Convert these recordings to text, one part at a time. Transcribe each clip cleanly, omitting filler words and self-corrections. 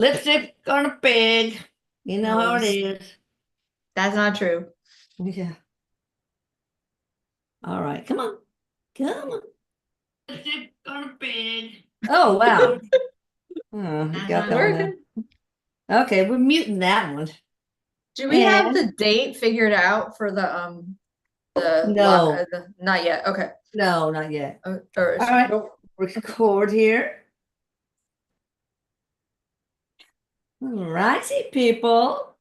Lipstick on a pig. You know how it is. That's not true. Yeah. All right. Come on. Come on. Lipstick on a pig. Oh, wow. Oh, you That's got not that one then. working. Okay, we're muting that one. Do we have And the date figured out for the no, not yet. Okay. no, not yet. Or All right. nope. Record here. All righty, people.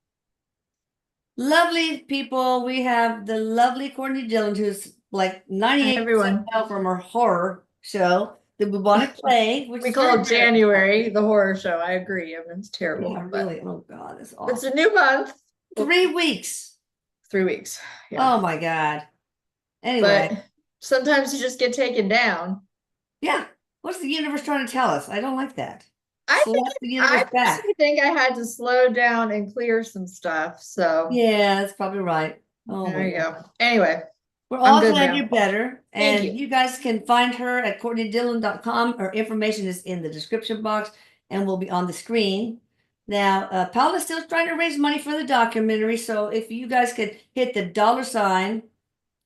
Lovely people. We have the lovely Courtney Dillon, who's like Hi 98% everyone. out from her horror show, the bubonic plague, which We is very, call it very January the horror show. I agree. I mean, it's terrible, yeah, but really. Oh God, that's it's a awful. new month. Well, 3 weeks. 3 weeks. Yeah. Oh my God. But Anyway, sometimes you just get taken down. yeah. What's the universe trying to tell us? I don't like that. I think Slap the I universe personally back. think I had to slow down and clear some stuff. So Yeah, that's probably right. Oh my there you God. go. Anyway, We're I'm all good glad now. you're better. Thank And you. you guys can find her at CourtneyDillon.com. Her information is in the description box and will be on the screen. Now, Paula's still trying to raise money for the documentary. So if you guys could hit the dollar sign,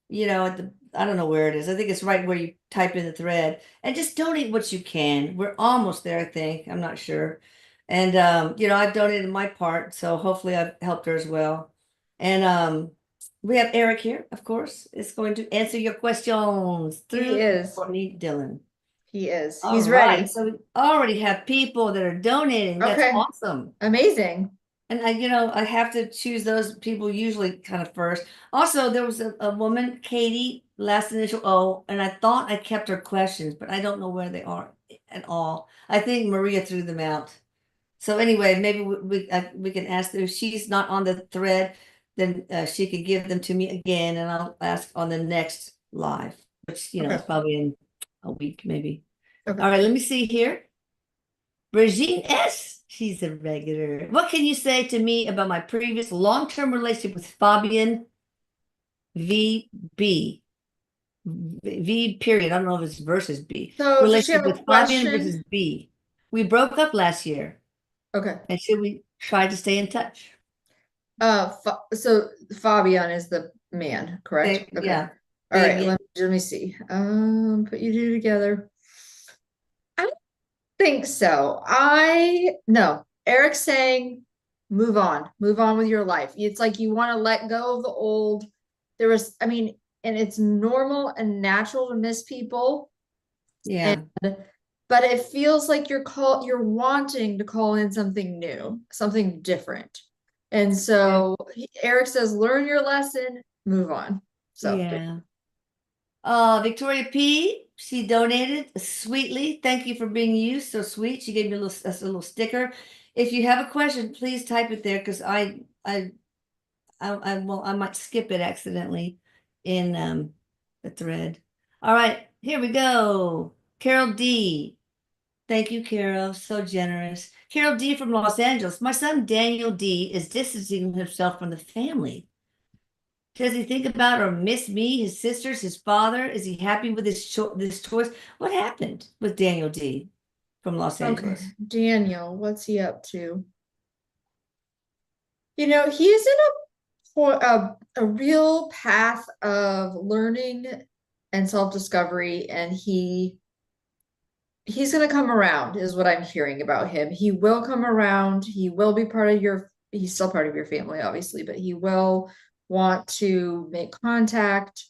at the, I don't know where it is. I think it's right where you type in the thread and just donate what you can. We're almost there, I think. I'm not sure. And, I've donated my part. So hopefully I've helped her as well. And, we have Eric here, of course, is going to answer your questions He through is. Courtney Dillon. He is. All He's right. ready. So we already have people that are donating. That's Okay. awesome. Amazing. And I have to choose those people usually kind of first. Also, there was a woman, Katie, last initial O, and I thought I kept her questions, but I don't know where they are at all. I think Maria threw them out. So anyway, maybe we can ask her. If she's not on the thread, then she could give them to me again, and I'll ask on the next live, which Okay. is probably in a week, maybe. Okay. All right, let me see here. Brigitte S. She's a regular. What can you say to me about my previous long-term relationship with Fabian VB? V period. I don't know if it's versus B. So does she Relationship have a with Fabian question? versus B. We broke up last year. Okay. And should we try to stay in touch? So Fabian is the man, correct? Okay. Yeah, All right. Fabian. Let me see. Put you two together. I don't think so. I no. Eric's saying move on with your life. It's like you want to let go of the old. I mean, and it's normal and natural to miss people. And Yeah. but it feels like you're wanting to call in something new, something different. And Yeah. so Eric says, learn your lesson, move on. So Yeah. Victoria P. She donated sweetly. Thank you for being you. So sweet. She gave me a little sticker. If you have a question, please type it there because I might skip it accidentally in the thread. All right, here we go. Carol D. Thank you, Carol. So generous. Carol D from Los Angeles. My son Daniel D is distancing himself from the family. Does he think about or miss me, his sisters, his father? Is he happy with this choice? What happened with Daniel D from Los okay, Angeles? Daniel, what's he up to? He's in a real path of learning and self-discovery, and he's going to come around is what I'm hearing about him. He will come around. He will be he's still part of your family, obviously, but he will want to make contact.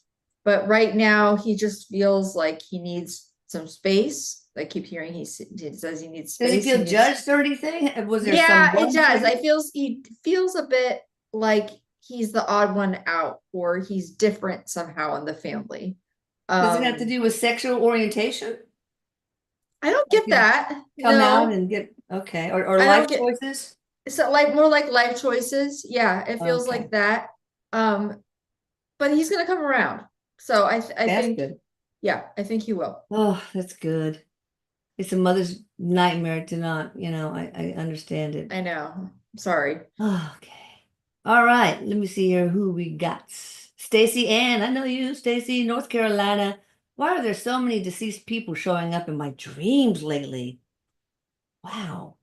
But right now, he just feels like he needs some space. I keep hearing he says he needs Does he space. feel judged or anything? Was there Yeah, it someone does. judging? He feels a bit like he's the odd one out, or he's different somehow in the family. Does it have to Um, do with sexual orientation? I don't Like get you that. come out No, and get okay, or I don't life get choices? so like more like life choices. Yeah, it feels Okay, like that. Um, but he's gonna come around. So I that's think, good. yeah, I think he will. Oh, that's good. It's a mother's nightmare to not, I understand it. I know. Sorry. Okay. All right. Let me see here who we got. Stacy Ann. I know you, Stacy, North Carolina. Why are there so many deceased people showing up in my dreams lately? Wow.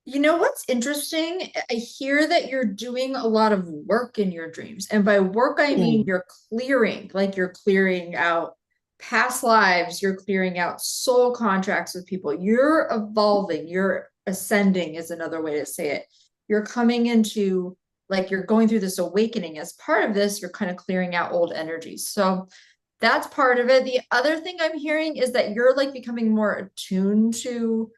You know what's interesting? I hear that you're doing a lot of work in your dreams. And by work, I mean Hmm. you're clearing, like you're clearing out past lives, you're clearing out soul contracts with people. You're evolving, you're ascending, is another way to say it. You're coming into, like, you're going through this awakening. As part of this, you're kind of clearing out old energies. So that's part of it. The other thing I'm hearing is that you're like becoming more attuned to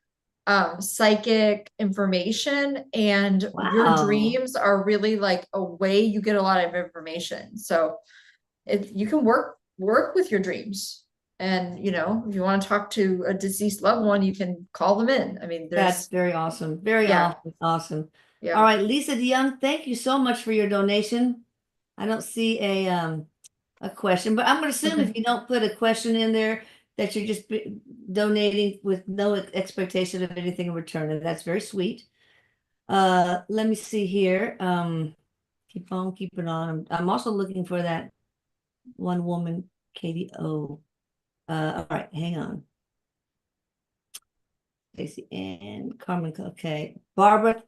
psychic information, and your Wow. dreams are really like a way you get a lot of information. So you can work with your dreams. And you know, if you want to talk to a deceased loved one, you can call them in. I mean, That's there's very awesome. Very yeah, awesome. Awesome. All yeah. right, Lisa DeYoung, thank you so much for your donation. I don't see a question, but I'm going to assume Okay. if you don't put a question in there that you're just donating with no expectation of anything in return, and that's very sweet. Let me see here. Keep on keeping on. I'm also looking for that one woman, Katie O. All right, hang on. Stacy and Carmen. Okay, Barbara.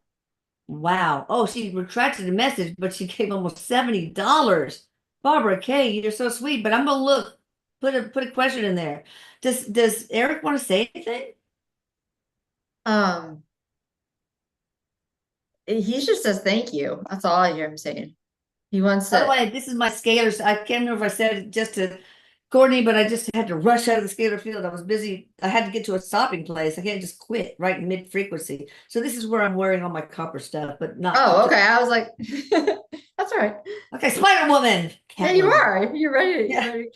Wow. Oh, she retracted the message, but she gave almost $70. Barbara K, you're so sweet. But I'm gonna look. Put a question in there. Does Eric want to say anything? um he just says thank you. That's all I hear him saying. He wants By the to. way, this is my scalar. I can't remember if I said it just to Courtney, but I just had to rush out of the scalar field. I was busy. I had to get to a stopping place. I can't just quit right in mid-frequency. So this is where I'm wearing all my copper stuff, but not Oh, just okay. I was like, that's all right. okay. Spider Woman, Yeah, you Catwoman. are. You're ready. You're Yeah. ready.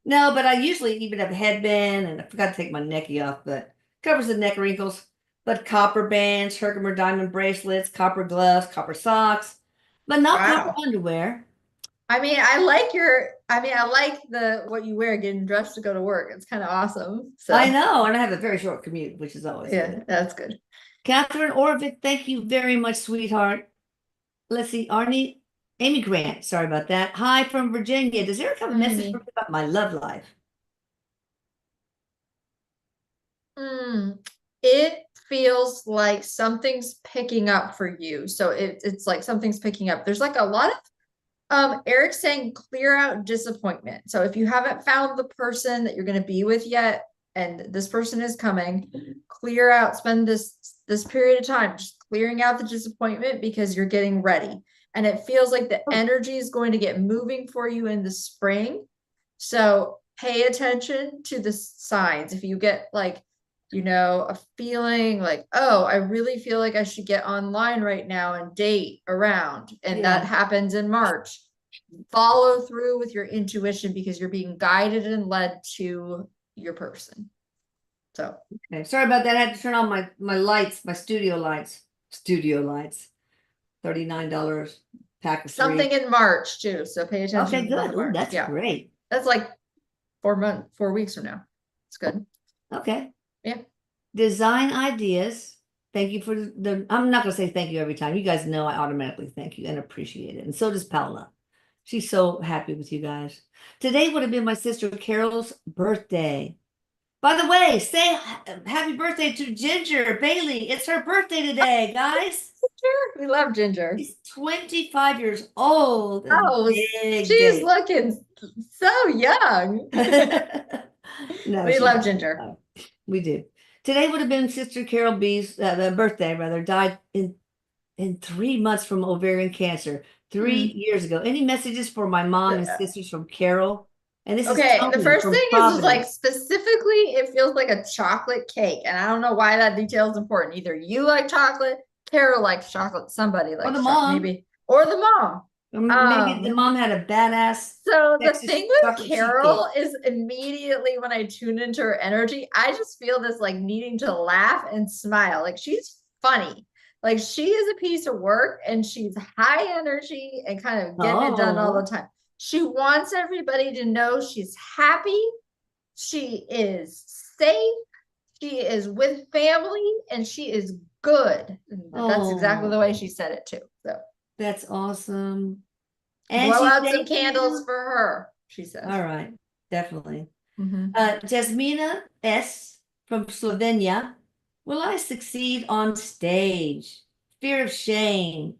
No, but I usually even have a headband, and I forgot to take my necky off, but covers the neck wrinkles. But copper bands, Herkimer diamond bracelets, copper gloves, copper socks, but not copper Wow. underwear. I like the what you wear getting dressed to go to work. It's kind of awesome. I So know, and I have a very short commute, which is always yeah, good. that's good. Catherine Orvik, thank you very much, sweetheart. Let's see, Arnie, Amy Grant, sorry about that. Hi from Virginia. Does Eric have a Hi, message for Amy. me about my love life? It feels like something's picking up for you. So it's like something's picking up. There's like a lot of Eric saying clear out disappointment. So if you haven't found the person that you're going to be with yet, and this person is coming, clear out, spend this period of time just clearing out the disappointment because you're getting ready. And it feels like the Oh, energy is going to get moving for you in the spring. So pay attention to the signs. If you get like, you know, a feeling like, oh, I really feel like I should get online right now and date around, and that yeah. happens in March. Follow through with your intuition because you're being guided and led to your person. So Okay. Sorry about that. I had to turn on my lights, my studio lights. Studio lights. $39 pack of something three. in March too. So pay attention Okay, to the month good. of Oh, March. that's Yeah. great. That's like 4 weeks from now. It's good. Okay. Yeah. Design ideas. Thank you for I'm not gonna say thank you every time. You guys know I automatically thank you and appreciate it. And so does Paula. She's so happy with you guys. Today would have been my sister Carol's birthday. By the way, say happy birthday to Ginger Bailey. It's her birthday today, guys. Sure. We love Ginger. She's 25 years old. A Oh, big she's day. looking so young. No, We she's love not. Ginger. We do. Today would have been Sister Carol B's birthday, rather, died in 3 months from ovarian cancer, three Hmm. years ago. Any messages for my mom and sisters from Carol? And this is Okay, the Tony first from thing is like Providence. specifically, it feels like a chocolate cake, and I don't know why that detail is important. Either you like chocolate, Carol likes chocolate, somebody Or the likes chocolate, mom. maybe, or the mom. Or maybe the Um, mom had a badass so the Texas thing with chocolate sheet cake. Carol is immediately when I tune into her energy, I just feel this like needing to laugh and smile. Like she's funny. Like she is a piece of work and she's high energy and kind of getting it done all the Oh, time. She wants everybody to know she's happy, she is safe, she is with family, and she is good. And that's exactly the way oh, she said it too. So that's awesome. blow Angie, out some thank candles you. for her, she says. All right, definitely. Mhm. Jasmina S. from Slovenia. Will I succeed on stage? Fear of shame.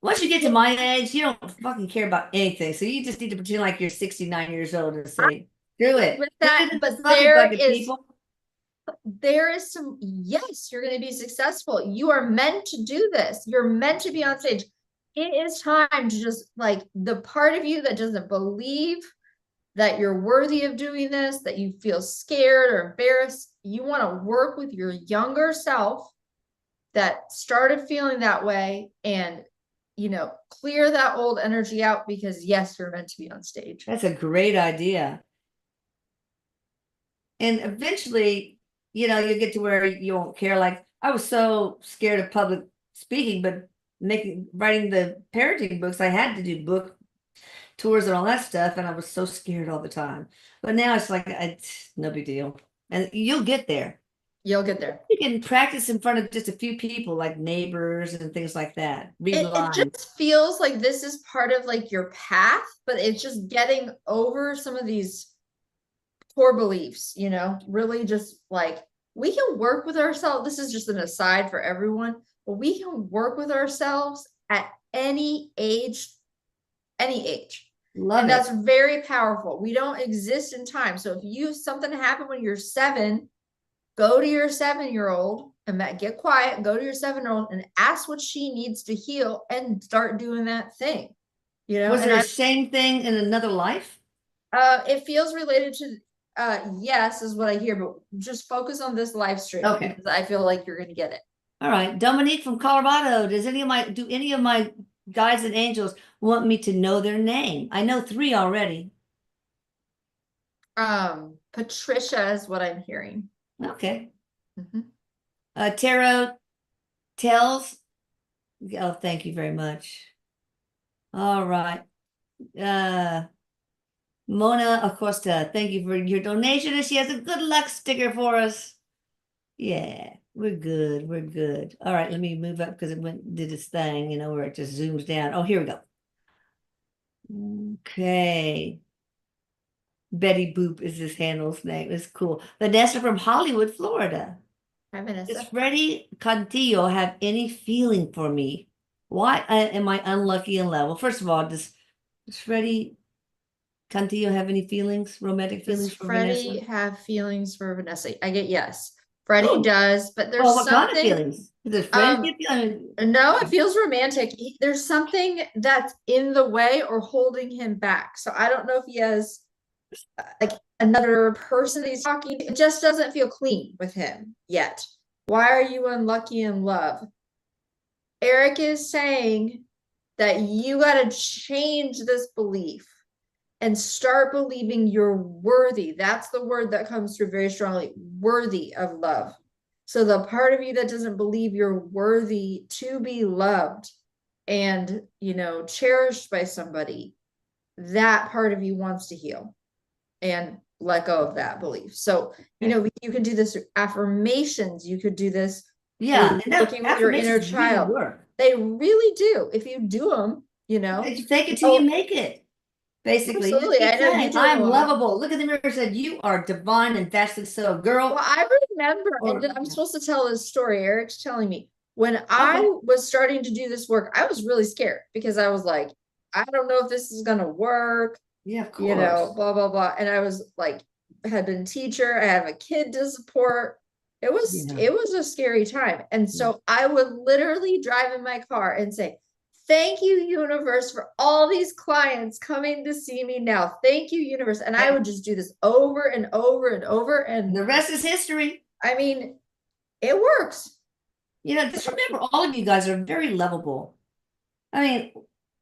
Once you get to my age, you don't fucking care about anything. So you just need to pretend like you're 69 years old and say, do it. With Do that, it in the but fucking bucket, people. there is some, yes, you're going to be successful. You are meant to do this. You're meant to be on stage. It is time to just like the part of you that doesn't believe that you're worthy of doing this, that you feel scared or embarrassed. You want to work with your younger self that started feeling that way and, clear that old energy out because yes, you're meant to be on stage. That's a great idea. And eventually, you get to where you won't care. Like I was so scared of public speaking, but writing the parenting books, I had to do book tours and all that stuff, and I was so scared all the time. But now it's like it's no big deal, and you'll get there. You'll get there. You can practice in front of just a few people, like neighbors and things like that. Read lines. It just feels like this is part of like your path, but it's just getting over some of these core beliefs, really just like we can work with ourselves. This is just an aside for everyone, but we can work with ourselves at any age, Love and it. that's very powerful. We don't exist in time. So if something happened when you're 7, go to your 7-year-old and get quiet, go to your 7-year-old and ask what she needs to heal and start doing that thing. Was there a shame thing in another life? It feels related to yes, is what I hear, but just focus on this live stream. Okay. Because I feel like you're gonna get it. All right. Dominique from Colorado. Do any of my guides and angels want me to know their name? I know 3 already. Patricia is what I'm hearing. Okay. Tarot tells. Oh, thank you very much. All right. Mona Acosta, thank you for your donation, and she has a good luck sticker for us. Yeah, we're good. We're good. All right, let me move up because did its thing, where it just zooms down. Oh, here we go. Okay. Betty Boop is this handle's name. It's cool. Vanessa from Hollywood, Florida. Hi, Vanessa. Does Freddie Cantillo have any feeling for me? Why am I unlucky in love? Well, first of all, does Freddie Cantillo have any romantic feelings for Freddie Vanessa? have feelings for Vanessa? I get yes. Freddie does, but there's what kind of something. feelings? Is it friendship? No, it feels romantic. There's something that's in the way or holding him back. So I don't know if he has like another person that he's talking to. It just doesn't feel clean with him yet. Why are you unlucky in love? Eric is saying that you got to change this belief and start believing you're worthy. That's the word that comes through very strongly, worthy of love. So the part of you that doesn't believe you're worthy to be loved and, cherished by somebody, that part of you wants to heal and let go of that belief. So, you can do this affirmations. You could do this. Yeah. Working with your inner child. Really they really do. If you do them, you fake it till you make it. Basically, absolutely. I know you do. I'm lovable. Look at the mirror and said, you are divine and vastly so, girl. Well, I remember, and I'm supposed to tell this story. Eric's telling me when I was starting to do this work, I was really scared because I was like, I don't know if this is going to work. Yeah, of course. Blah, blah, blah. And I was like, had been a teacher. I have a kid to support. It was a scary time. And so I would literally drive in my car and say, thank you, universe, for all these clients coming to see me now. Thank you, universe. And I would just do this over and over and over. And the rest is history. I mean, it works. Just remember, all of you guys are very lovable. I mean,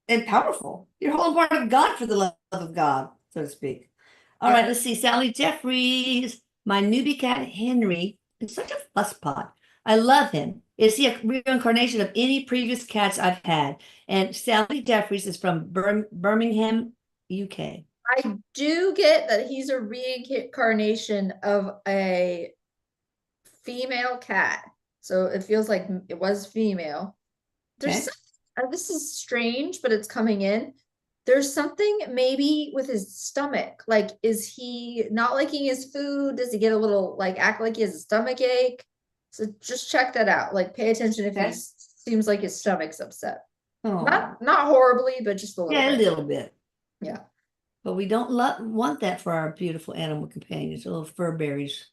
and powerful. You're a whole part of God for the love of God, so to speak. All right, let's see. Sally Jeffries, my newbie cat, Henry, is such a fusspot. I love him. Is he a reincarnation of any previous cats I've had? And Sally Jeffries is from Birmingham, UK. I do get that he's a reincarnation of a female cat. So it feels like it was female. This is strange, but it's coming in. There's something maybe with his stomach. Like, is he not liking his food? Does he get a little, act like he has a stomach ache? So just check that out. Like pay attention if he Okay. seems like his stomach's upset. Oh, Not horribly, but just a little yeah, a bit. little bit. Yeah. But we don't want that for our beautiful animal companions, little fur berries.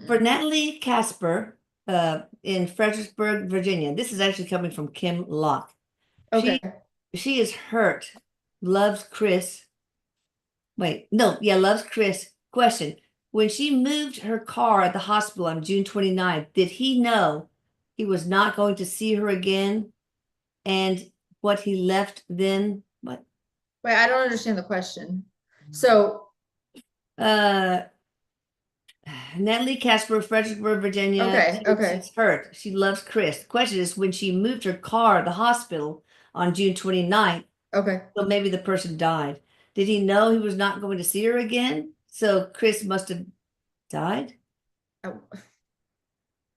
For Mm-mm. Natalie Casper, in Fredericksburg, Virginia. This is actually coming from Kim Locke. Okay. She is hurt, loves Chris. Wait, no, yeah, loves Chris. Question. When she moved her car at the hospital on June 29th, did he know he was not going to see her again? And what he left then? What? Wait, I don't understand the question. So, Uh, Natalie Casper, Fredericksburg, Virginia. okay. She's hurt. She loves Chris. The question is when she moved her car at the hospital on June 29th, Okay. so maybe the person died. Did he know he was not going to see her again? So Chris must have died. Oh.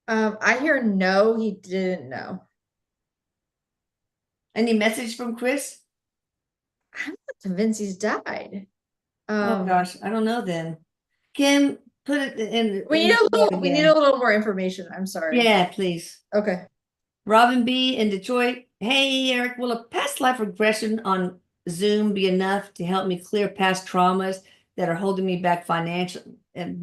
I hear no, he didn't know. Any message from Chris? I'm not convinced he's died. Oh gosh, I don't know then. Kim, put it in. We need we need a little more information. I'm sorry. Yeah, please. Okay. Robin B in Detroit. Hey, Eric, will a past life regression on Zoom be enough to help me clear past traumas that are holding me back financially and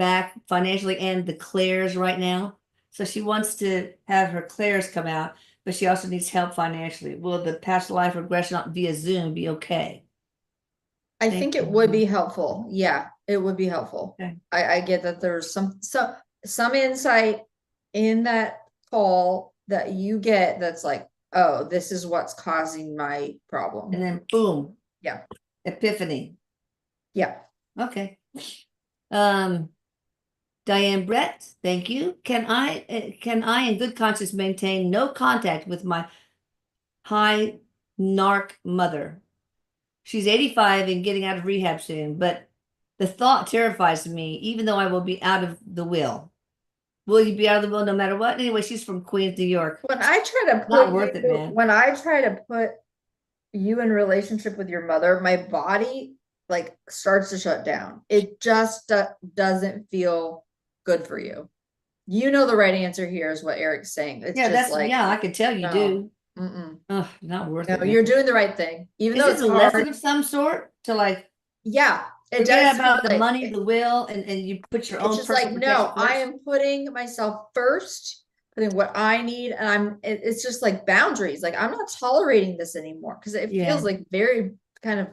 the clairs right now? So she wants to have her clairs come out, but she also needs help financially. Will the past life regression via Zoom be okay? I Thank think it you. would be helpful. Yeah, it would be helpful. Okay. I get that there's some insight in that call that you get that's like, oh, this is what's causing my problem. And then boom. Yeah. Epiphany. Yeah. Okay. Diane Brett, thank you. Can I in good conscience maintain no contact with my high narc mother? She's 85 and getting out of rehab soon, but the thought terrifies me, even though I will be out of the will. Will you be out of the will no matter what? Anyway, she's from Queens, New York. When I try to put Not worth it, man. when I try to put you in relationship with your mother, my body like starts to shut down. It just doesn't feel good for you. You know the right answer here is what Eric's saying. It's Yeah, just that's like, yeah, I can tell you no. do. Mm-mm. Ugh, not worth No, it, man. you're doing the right thing, even Is though this it's a hard. lesson of some sort to like Yeah, it forget does about the like, money, the will, and you put your it's own just personal like, protection no, I first? am putting myself first, putting what I need, and it's just like boundaries. Like I'm not tolerating this anymore because it Yeah. feels like very kind of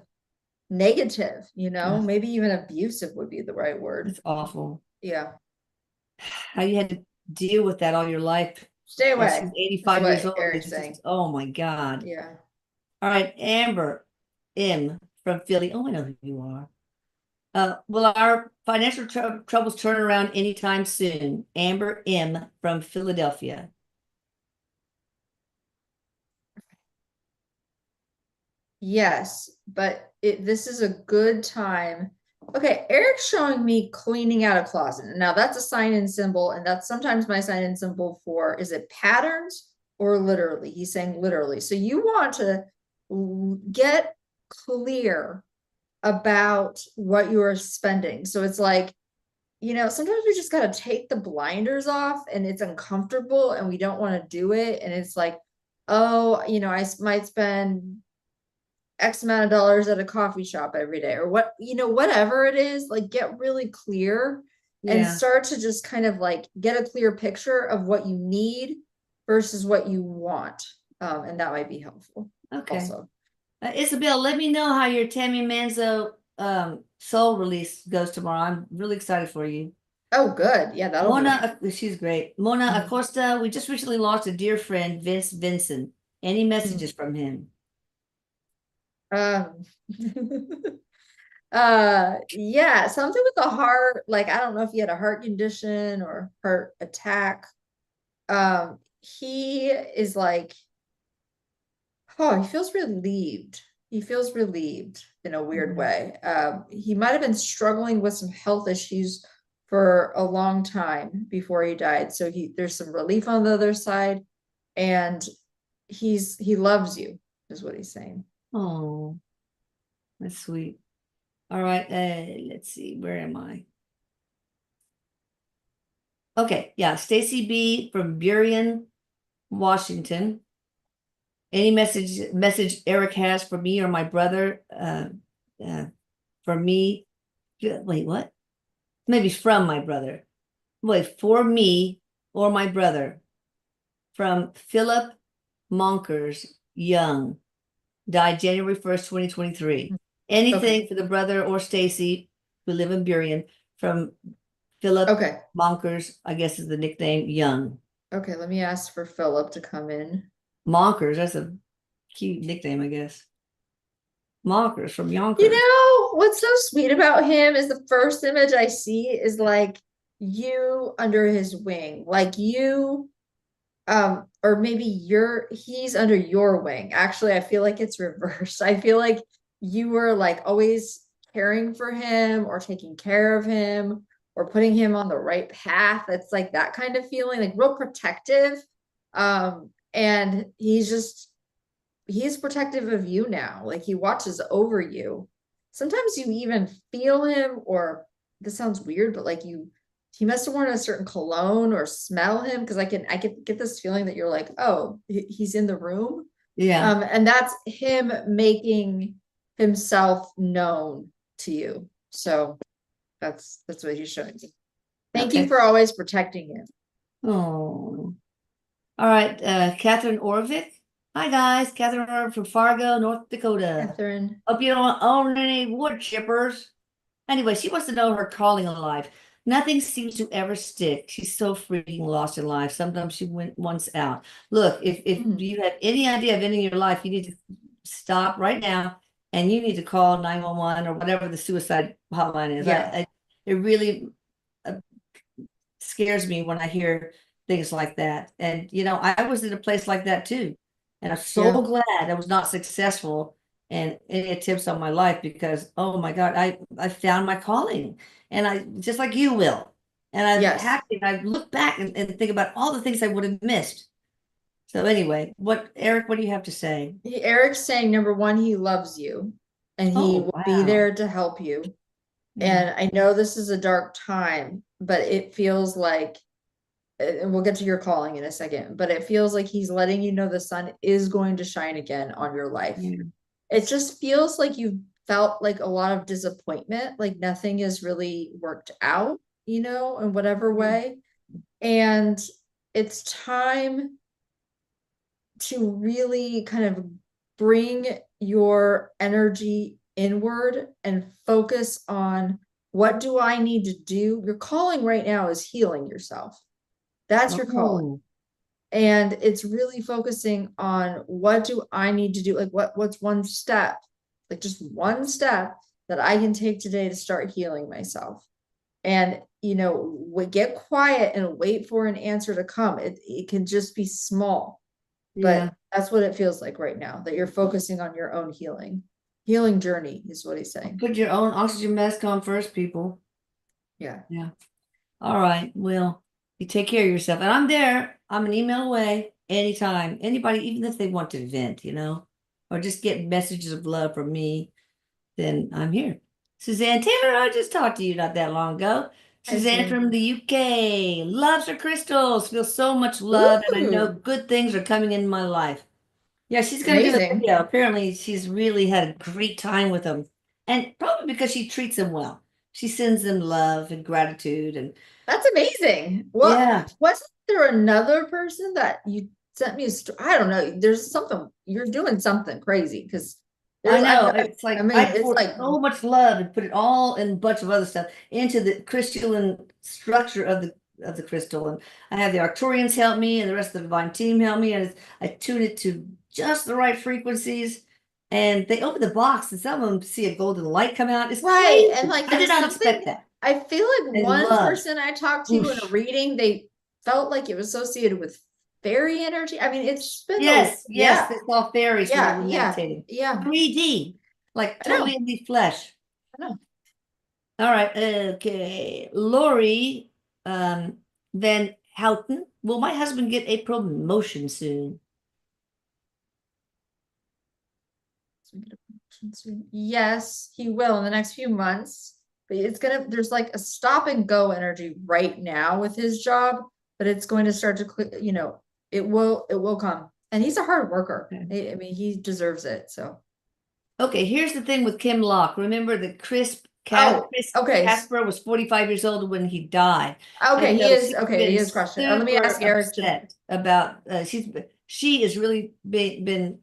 negative, Ugh. maybe even abusive would be the right word. It's awful. Yeah. How you had to deal with that all your life. Stay And she's away. 85 years old. Eric's It's saying. just, oh my God. Yeah. All right, Amber M from Philly. Oh, I know who you are. Will our financial troubles turn around anytime soon? Amber M from Philadelphia. Yes, but this is a good time. Okay, Eric's showing me cleaning out a closet. Now that's a sign and symbol, and that's sometimes my sign and symbol for, is it patterns or literally? He's saying literally. So you want to get clear about what you are spending. So it's like, sometimes we just got to take the blinders off and it's uncomfortable and we don't want to do it. And it's like, oh, I might spend X amount of dollars at a coffee shop every day, or whatever it is, like get really clear and start to just kind of like get a clear picture of what you need versus what you want. And that might be helpful. Okay. Also. Isabel, let me know how your Tammy Manzo soul release goes tomorrow. I'm really excited for you. Oh, good. Yeah, that'll Mona, she's great. Mona Acosta, we just recently lost a dear friend, Vince Vincent. Any messages from him? Yeah, something with the heart, like I don't know if he had a heart condition or heart attack. He is like, oh, he feels relieved. He feels relieved in a weird way. He might have been struggling with some health issues for a long time before he died. So there's some relief on the other side, and he loves you, is what he's saying. Oh, that's sweet. All right, let's see, where am I? Okay, yeah, Stacy B from Burien, Washington. Any message Eric has for me or my brother, for me, wait, what? Maybe from my brother. Wait, for me or my brother, from Philip Monkers Young, died January 1st, 2023. Anything for the brother or Stacy who live in Burien, from Philip Okay. Monkers, I guess is the nickname, Young. Okay, let me ask for Philip to come in. Monkers, that's a cute nickname, I guess. Monkers from You Yonkers. know, what's so sweet about him is the first image I see is like you under his wing, like you, or maybe he's under your wing. Actually, I feel like it's reversed. I feel like you were like always caring for him or taking care of him or putting him on the right path. It's like that kind of feeling, like real protective. And he's protective of you now. Like he watches over you. Sometimes you even feel him, or this sounds weird, but like he must have worn a certain cologne or smell him, because I can get this feeling that you're like, oh, he's in the room. Yeah. And that's him making himself known to you. So that's what he's showing me. Thank you for always protecting him. Oh. All right, Catherine Orvik. Hi guys, Catherine Orvik from Fargo, North Dakota. Catherine. Hope you don't own any wood chippers. Anyway, she wants to know her calling in life. Nothing seems to ever stick. She's so freaking lost in life. Sometimes she went once out. Look, if you have any idea of ending your life, you need to stop right now and you need to call 911 or whatever the suicide hotline is. Yeah. It really scares me when I hear things like that. And I was in a place like that too. And I'm so glad I was not successful in any attempts on my life, because oh my God, I found my calling. And I just like you will. And I'm happy. I look back and think about all the things I would have missed. So anyway, Eric, what do you have to say? Eric's saying, number one, he loves you and he will be there to help you. And I know this is a dark time, but it feels like, and we'll get to your calling in a second, but it feels like he's letting you know the sun is going to shine again on your life. It just feels like you felt like a lot of disappointment, like nothing is really worked out, in whatever way. And it's time to really kind of bring your energy inward and focus on, what do I need to do? Your calling right now is healing yourself. That's your calling. And it's really focusing on, what do I need to do? Like what's one step, like just one step that I can take today to start healing myself. And get quiet and wait for an answer to come. It can just be small. But that's what it feels like right now, that you're focusing on your own healing journey is what he's saying. Put your own oxygen mask on first, people. Yeah. All right. Well, you take care of yourself. And I'm there. I'm an email away anytime. Anybody, even if they want to vent, or just get messages of love from me, then I'm here. Suzanne Taylor, I just talked to you not that long ago. Suzanne from the UK loves her crystals, feels so much love, and I know good things are coming in my life. Yeah, she's going to do a video. Apparently, she's really had a great time with them. And probably because she treats them well. She sends them love and gratitude. And that's amazing. Well, wasn't there another person that you sent me I don't know. There's something, you're doing something crazy, because I know. It's like, I poured so much love and put it all in a bunch of other stuff into the crystalline structure of the crystal. And I have the Arcturians help me, and the rest of the divine team help me. And I tune it to just the right frequencies. And they open the box, and some of them see a golden light come out. It's crazy. And like, I did not expect that. I feel like one person I talked to in a reading, they felt like it was associated with fairy energy. I mean, it's been yes, it's all fairies. Meditating. 3D, like totally in the flesh. I know. All right, okay. Lori Van Houten. Will my husband get a promotion soon? Yes, he will in the next few months. but there's like a stop and go energy right now with his job, but it's going to start to, it will come. And he's a hard worker. Okay. I mean, he deserves it. So, Okay, here's the thing with Kim Locke. Remember that Chris okay. Casper was 45 years old when he died. Okay, And he so is, she's okay, been he is question. Let me ask super Eric. upset about she has really been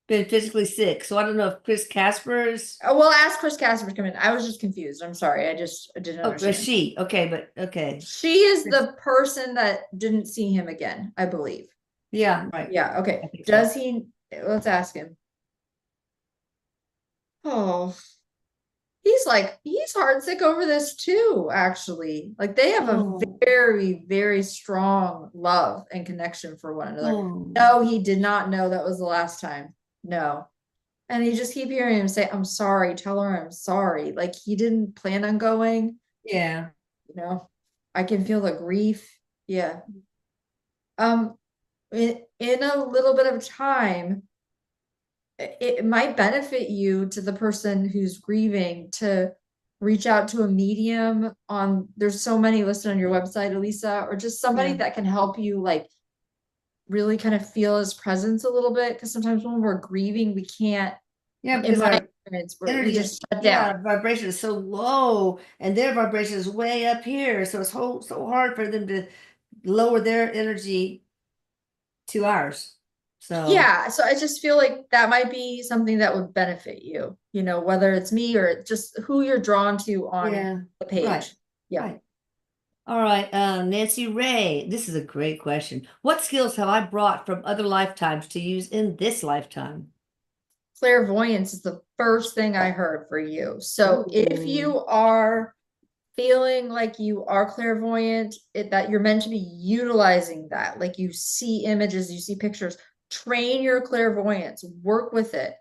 physically sick. So I don't know if Chris Casper's We'll ask Chris Casper to come in. I was just confused. I'm sorry. I didn't understand. okay, but okay. She is the person that didn't see him again, I believe. Yeah, right. Yeah, okay. So. Does he, let's ask him. Oh, he's heart sick over this too, actually. Like they have a very, very strong love and connection for one another. No, he did not know that was the last time. No. And you just keep hearing him say, I'm sorry, tell her I'm sorry. Like he didn't plan on going. Yeah. I can feel the grief. Yeah. In a little bit of time, it might benefit you to the person who's grieving to reach out to a medium there's so many listed on your website, Elisa, or just somebody that can help you like really kind of feel his presence a little bit. Because sometimes when we're grieving, we can't, because our experience, we just shut down. Vibration is so low and their vibration is way up here. So it's so hard for them to lower their energy to ours. So yeah, so I just feel like that might be something that would benefit you, whether it's me or just who you're drawn to on the page. Right. Yeah. Right. All right, Nancy Ray, this is a great question. What skills have I brought from other lifetimes to use in this lifetime? Clairvoyance is the first thing I heard for you. So if you are feeling like you are clairvoyant, that you're meant to be utilizing that, like you see images, you see pictures, train your clairvoyance, work with it.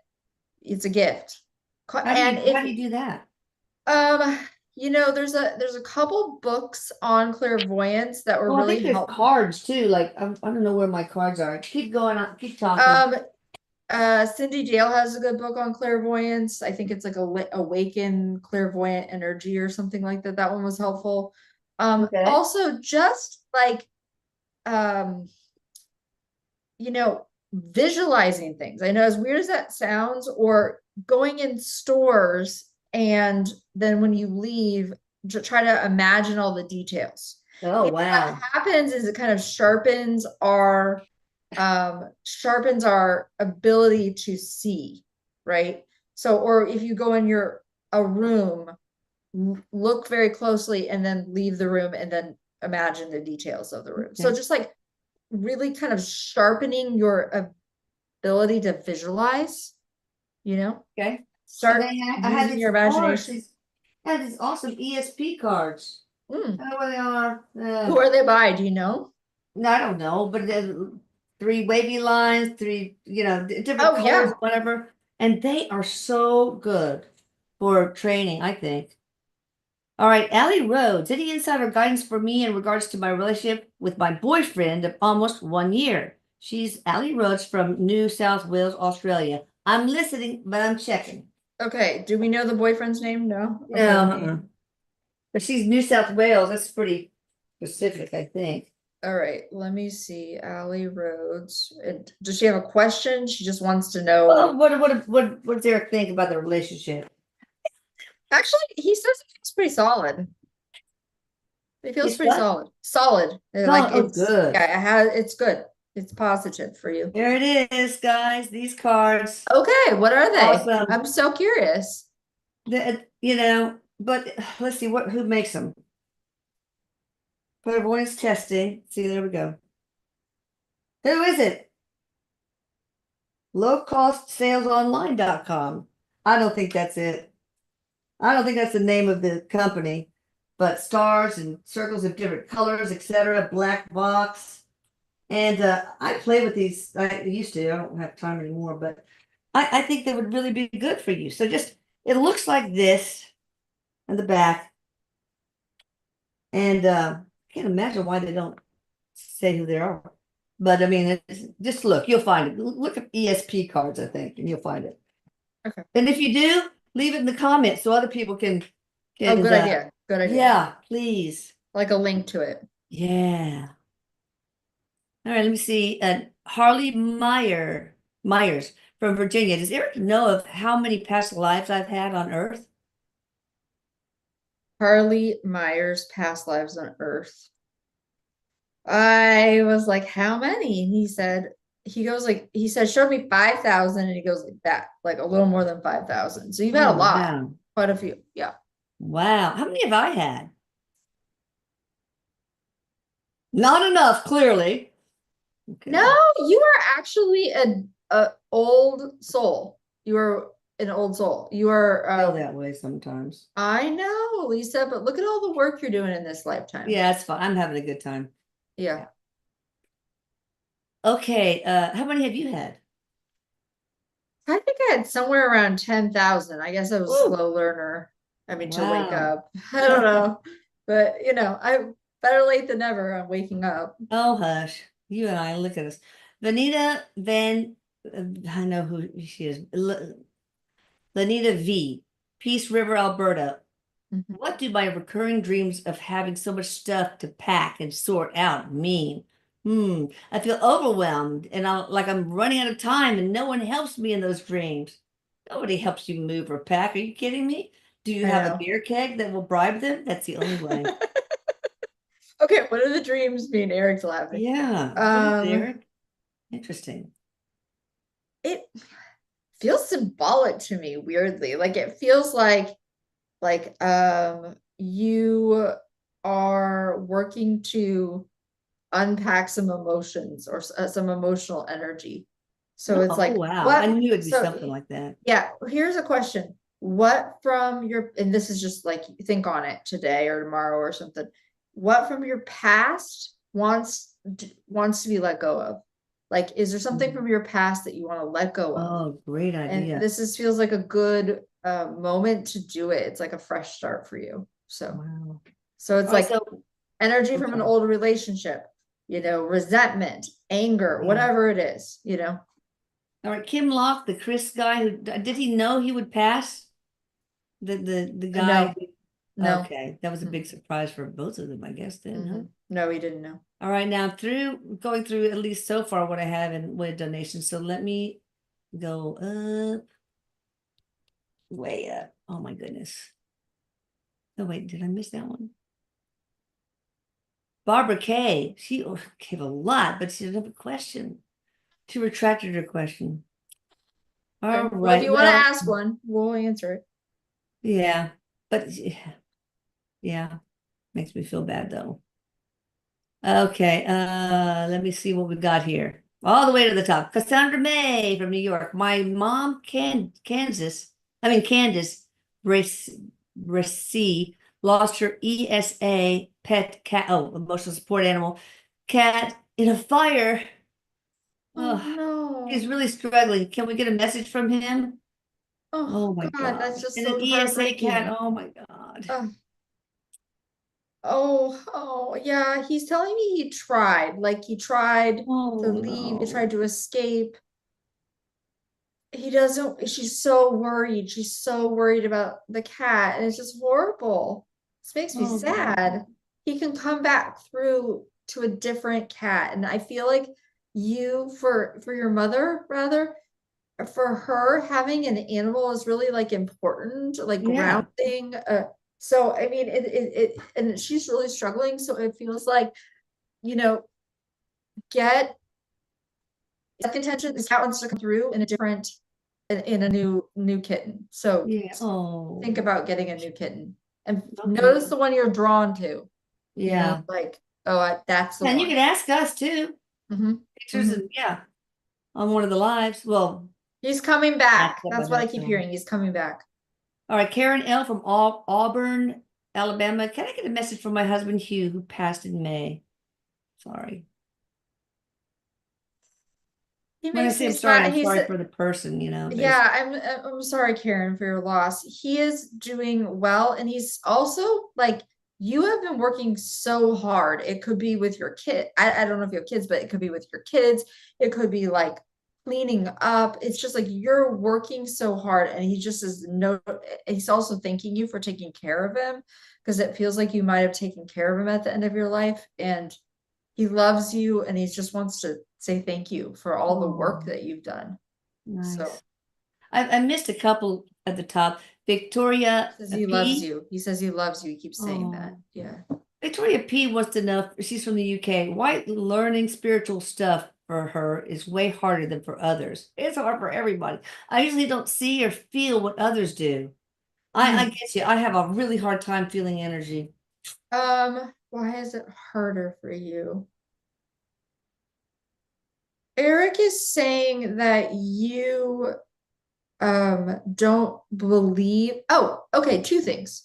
It's a gift. How do you do that? There's a couple books on clairvoyance that were really helpful. Cards too. Like I don't know where my cards are. Keep going on, keep talking. Cindy Dale has a good book on clairvoyance. I think it's like Awaken Clairvoyant Energy or something like that. That one was helpful. Also just like visualizing things. I know, as weird as that sounds, or going in stores and then when you leave, try to imagine all the details. Oh, wow. What happens is it kind of sharpens our ability to see, right? So, or if you go in a room, look very closely and then leave the room and then imagine the details of the room. So just like really kind of sharpening your ability to visualize, Okay. Start using your imagination. I had these awesome ESP cards. I don't know where they are. Who are they by? Do you know? No, I don't know, but 3 wavy lines, 3, different colors, whatever. And they are so good for training, I think. All right, Allie Rhodes, any insight or guidance for me in regards to my relationship with my boyfriend of almost 1 year? She's Allie Rhodes from New South Wales, Australia. I'm listening, but I'm checking. Okay, do we know the boyfriend's name? No? No. But she's New South Wales. That's pretty specific, I think. All right, let me see. Allie Rhodes. Does she have a question? She just wants to know. What does Eric think about the relationship? Actually, he says it's pretty solid. It feels pretty solid. Solid. Like it's good. Yeah, it's good. It's positive for you. There it is, guys. These cards. Okay, what are they? Awesome. I'm so curious. But let's see who makes them. Clairvoyance testing. See, there we go. Who is it? Lowcostsalesonline.com. I don't think that's it. I don't think that's the name of the company, but stars and circles of different colors, etc. Black box. And I play with these. I used to. I don't have time anymore, but I think they would really be good for you. So it looks like this in the back. And I can't imagine why they don't say who they are. But I mean, just look, you'll find it. Look at ESP cards, I think, and you'll find it. Okay. And if you do, leave it in the comments so other people can Oh, Can good idea. Good idea. yeah, please. Like a link to it. Yeah. All right, let me see. Harley Myers from Virginia. Does Eric know of how many past lives I've had on Earth? Harley Myers, past lives on Earth. I was like, how many? And he goes like, he said, show me 5,000. And he goes like that, like a little more than 5,000. So you've had a Oh, lot, wow. quite a few. Yeah. Wow. How many have I had? Not enough, clearly. No, Okay. you are actually a old soul. You are an old soul. You are, Feel that way sometimes. I know, Lisa, but look at all the work you're doing in this lifetime. Yeah, it's fun. I'm having a good time. Yeah. Okay. How many have you had? I think I had somewhere around 10,000. I guess I was a Oh, slow learner. I mean, to wake wow. up. I don't know. But, I better late than never on waking up. Oh, hush. You and I, look at us. Vanita Van, I know who she is. Lanita V, Peace River, Alberta. Mhm. What do my recurring dreams of having so much stuff to pack and sort out mean? I feel overwhelmed and like I'm running out of time and no one helps me in those dreams. Nobody helps you move or pack. Are you kidding me? Do you I have a know. beer keg that will bribe them? That's the only way. Okay, what are the dreams mean? Eric's laughing. Yeah. What is it, Um, Eric? Interesting. it feels symbolic to me, weirdly. Like it feels like you are working to unpack some emotions or some emotional energy. So it's Oh, like, wow. I what? knew it'd be So something like that. yeah, here's a question. What from your, and this is just like, think on it today or tomorrow or something. What from your past wants to be let go of? Like, is there something Mhm. from your past that you want to let go of? Oh, great And idea. this feels like a good moment to do it. It's like a fresh start for you. Wow. So it's All right, like so energy I'm from an sorry. old relationship, resentment, anger, Yeah. whatever it is. All right, Kim Locke, the Chris guy who did he know he would pass? The guy No, no. okay, that was a big surprise for both of them, I guess then, huh? No, he didn't know. All right, now going through at least so far what I have in way donations. So let me go up, way up. Oh my goodness. Oh wait, did I miss that one? Barbara Kay, she gave a lot, but she didn't have a question. She retracted her question. All Okay. Well, if right, you want to well, ask one, we'll answer it. yeah, but yeah, makes me feel bad though. Okay, let me see what we got here. All the way to the top. Cassandra May from New York. My mom, Candace Bracy, lost her ESA pet cat, oh, emotional support animal, cat in a fire. Oh Oh, he's no. really struggling. Can we get a message from him? Oh Oh my God, that's God. just And an so ESA cat. heartbreaking. Oh my God. Oh, oh, yeah. He's telling me he tried. Like he tried to Oh leave, he tried no. to escape. He doesn't, she's so worried. She's so worried about the cat, and it's just horrible. This makes me Oh God. sad. He can come back through to a different cat, and I feel like you, for your mother, rather, for her, having an animal is really like important, like Yeah. grounding. So I mean, and she's really struggling. So it feels like, you know, get contention. This cat wants to come through in a different, in a new kitten. So Yeah. think Oh. about getting a new kitten and Okay. notice the one you're drawn to. Yeah. Like, oh, that's the And you one. can ask us too. Hmm. Pictures Hmm. and yeah, on one of the lives. Well, He's coming that's back. up by That's what I that keep time. hearing. He's coming back. All right, Karen L. from Auburn, Alabama. Can I get a message from my husband Hugh, who passed in May? Sorry. He When I makes say me sad. I'm sorry for the person, there's Yeah, I'm sorry, Karen, for your loss. He is doing well, and he's also like, you have been working so hard. It could be with your kid. I don't know if you have kids, but it could be with your kids. It could be like cleaning up. It's just like you're working so hard, and he just is he's also thanking you for taking care of him, because it feels like you might have taken care of him at the end of your life, and he loves you, and he just wants to say thank you for all the work Oh, that you've done. So nice. I missed a couple at the top. Victoria says he loves P. you. He says he loves you. He keeps saying that. Oh, Yeah. Victoria P wants to know, she's from the UK, why learning spiritual stuff for her is way harder than for others. It's hard for everybody. I usually don't see or feel what others do. I get you. I have a really hard time feeling energy. Why is it harder for you? Eric is saying that you don't believe. Oh, okay, two things.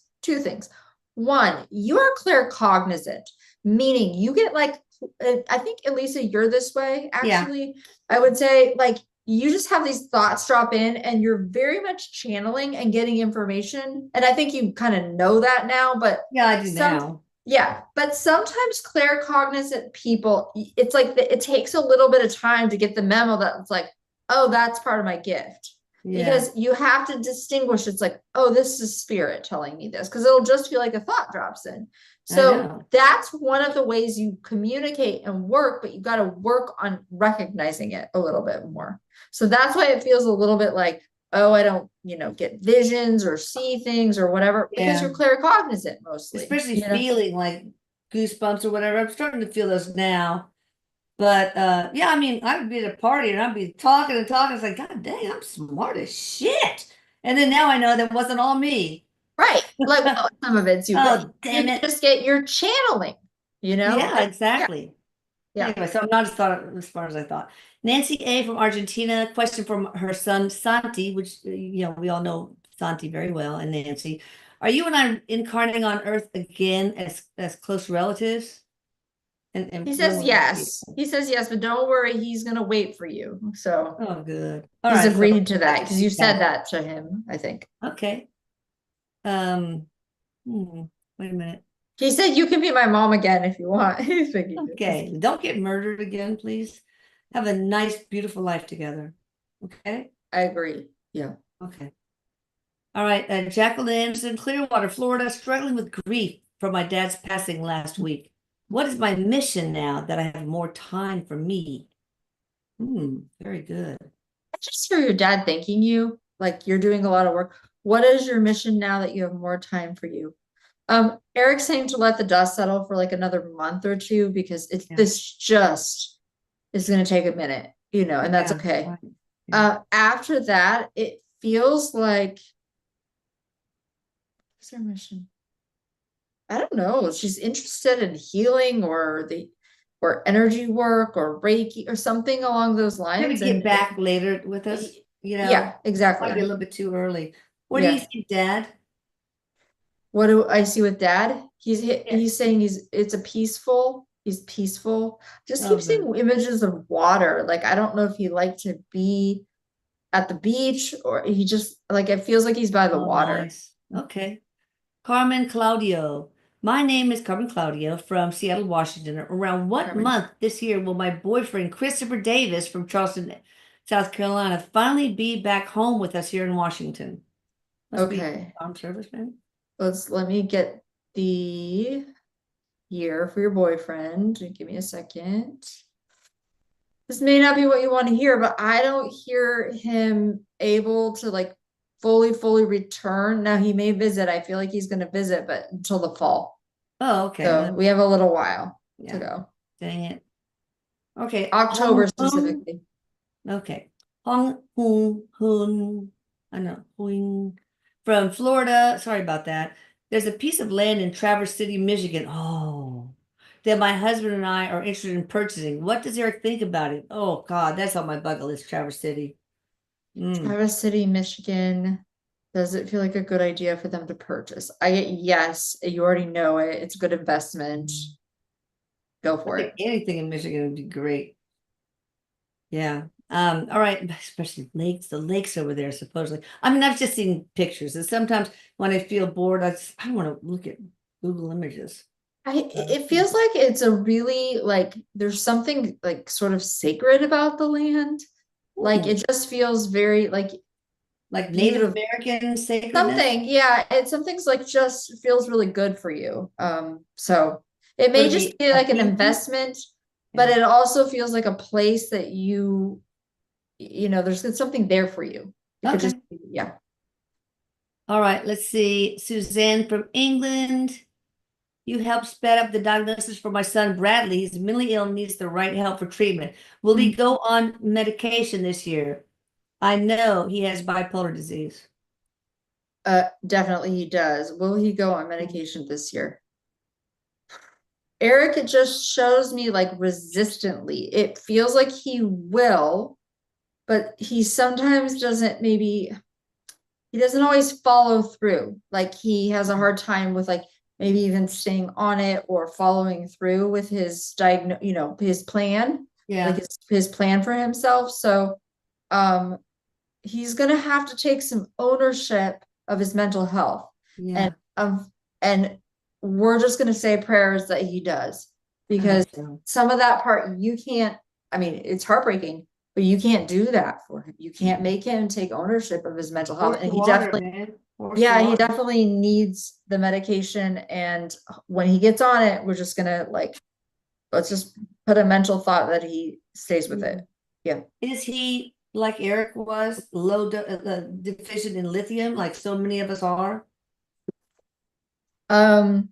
One, you are claircognizant, meaning you get like, I think Elisa, you're this way Yeah. actually. I would say like you just have these thoughts drop in, and you're very much channeling and getting information, and I think you kind of know that now, but Yeah, I do some now. yeah, but sometimes claircognizant people, it's like it takes a little bit of time to get the memo that it's like, oh, that's part of my gift, Yeah, because you have to distinguish. It's like, oh, this is spirit telling me this, because it'll just feel like a thought drops in. I So know. that's one of the ways you communicate and work, but you got to work on recognizing it a little bit more. So that's why it feels a little bit like, oh, I don't, get visions or see things or whatever, because Yeah. you're claircognizant mostly, Especially feeling like goosebumps or whatever. I'm starting to feel those now. But yeah, I mean, I would be at a party and I'd be talking and talking. It's like, God dang, I'm smart as shit. And then now I know that wasn't all me. right? Like, well, some of it's you, but Oh, damn you it. just get your channeling, Yeah, Yeah, exactly. yeah. Anyway, so I'm not as smart as I thought. Nancy A. from Argentina, question from her son Santi, which we all know Santi very well, and Nancy. Are you and I incarnating on Earth again as close relatives? And He when says will that be? yes. He says yes, but don't worry, he's gonna wait for you. So Oh, good. All he's right, so agreed to that that's because you said yeah. that to him, I think. Okay. Um, wait a minute. He said you can be my mom again if you want. He's thinking Okay, don't get murdered again, please. Have a nice, beautiful life together. Okay? I agree. Yeah. Okay. All right, Jacqueline Anderson, Clearwater, Florida, struggling with grief for my dad's passing last week. What is my mission now that I have more time for me? Very good. I just hear your dad thanking you, like you're doing a lot of work. What is your mission now that you have more time for you? Eric's saying to let the dust settle for like another month or two, because Yeah. this just is going to take a minute, and that's Yeah. okay. Right. Yeah. After that, it feels like, what's her mission? I don't know. She's interested in healing or energy work or Reiki or something along those Maybe lines. get back later with us, Yeah, might be exactly. a little bit too early. What do you Yeah. think, Dad? What do I see with dad? He's Yeah. he's saying he's peaceful. Just keep Oh, seeing good. images of water. Like, I don't know if he liked to be at the beach, or he just like, it feels like he's by the Oh, water. nice. Okay. Carmen Claudio. My name is Carmen Claudio from Seattle, Washington. Around what Carmen. month this year will my boyfriend, Christopher Davis from Charleston, South Carolina, finally be back home with us here in Washington? Must be Okay. armed serviceman. Let me get the year for your boyfriend. Give me a second. This may not be what you want to hear, but I don't hear him able to like fully return. Now he may visit. I feel like he's going to visit, but until the fall. Oh, okay. So we have a little while to Yeah. go. Dang it. Okay. October Hong Hung. specifically. Okay. Hong Hung Hun. I know. Hung from Florida. Sorry about that. There's a piece of land in Traverse City, Michigan. Oh, that my husband and I are interested in purchasing. What does Eric think about it? Oh God, that's on my bucket list, Traverse City. Traverse City, Michigan. Does it feel like a good idea for them to purchase? I get yes. You already know it. It's a good investment. Go I for think it. anything in Michigan would be great. Yeah. All right. Especially lakes, the lakes over there, supposedly. I mean, I've just seen pictures, and sometimes when I feel bored, I don't want to look at Google Images. It feels like it's a really like there's something like sort of sacred about the land. Like it just feels very like Native beautiful. American sacredness. Something, yeah, something's like just feels really good for you. So it may Would it just be be a like an pinky? investment, but Yeah. it also feels like a place that there's something there for you. It could just, Okay. yeah. All right. Let's see. Suzanne from England. You helped sped up the diagnosis for my son Bradley. He's mentally ill and needs the right help for treatment. Will he go on medication this year? I know he has bipolar disease. Definitely he does. Will he go on medication this year? Eric, it just shows me like resistantly. It feels like he will, but he sometimes doesn't, maybe he doesn't always follow through. Like he has a hard time with like maybe even staying on it or following through with his his plan, like Yeah. his plan for himself. So he's gonna have to take some ownership of his mental health. Yeah. And we're just gonna say prayers that he does, I because hope so. some of that part you can't, I mean, it's heartbreaking, but you can't do that for him. You can't make him take ownership of his mental health. Force And the he water, definitely, man. Force the yeah, he water. definitely needs the medication. And when he gets on it, we're just gonna like, let's just put a mental thought that he stays with it. Yeah. Is he like Eric was deficient in lithium, like so many of us are? Um,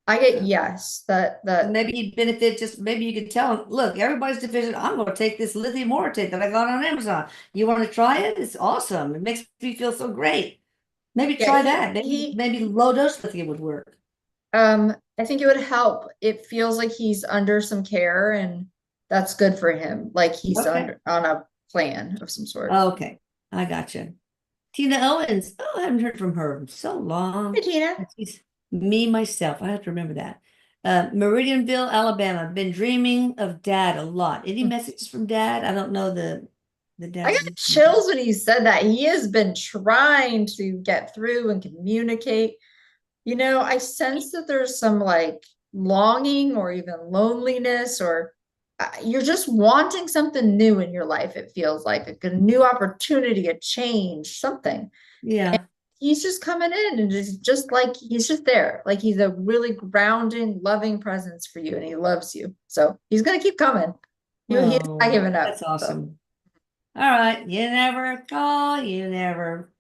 I get yes, So maybe he'd benefit. Just maybe you could tell him, look, everybody's deficient. I'm going to take this lithium orotate that I got on Amazon. You want to try it? It's awesome. It makes me feel so great. Maybe yeah, try that. Maybe low dose lithium would work. I think it would help. It feels like he's under some care, and that's good for him. Like he's Okay. on a plan of some sort. Okay. I gotcha. Tina Owens. Oh, I haven't heard from her in so Hey, long. Tina. She's me, myself. I have to remember that. Meridianville, Alabama. Been dreaming of dad a lot. Any messages from dad? I don't know the I dad's. got chills when he said that. He has been trying to get through and communicate. I sense that there's some like longing or even loneliness, or you're just wanting something new in your life. It feels like a new opportunity, a change, something. Yeah. He's just coming in and just like he's just there. Like he's a really grounding, loving presence for you, and he loves you. So he's gonna keep coming. He's not Oh, giving up. that's So awesome. All right. You never call, you never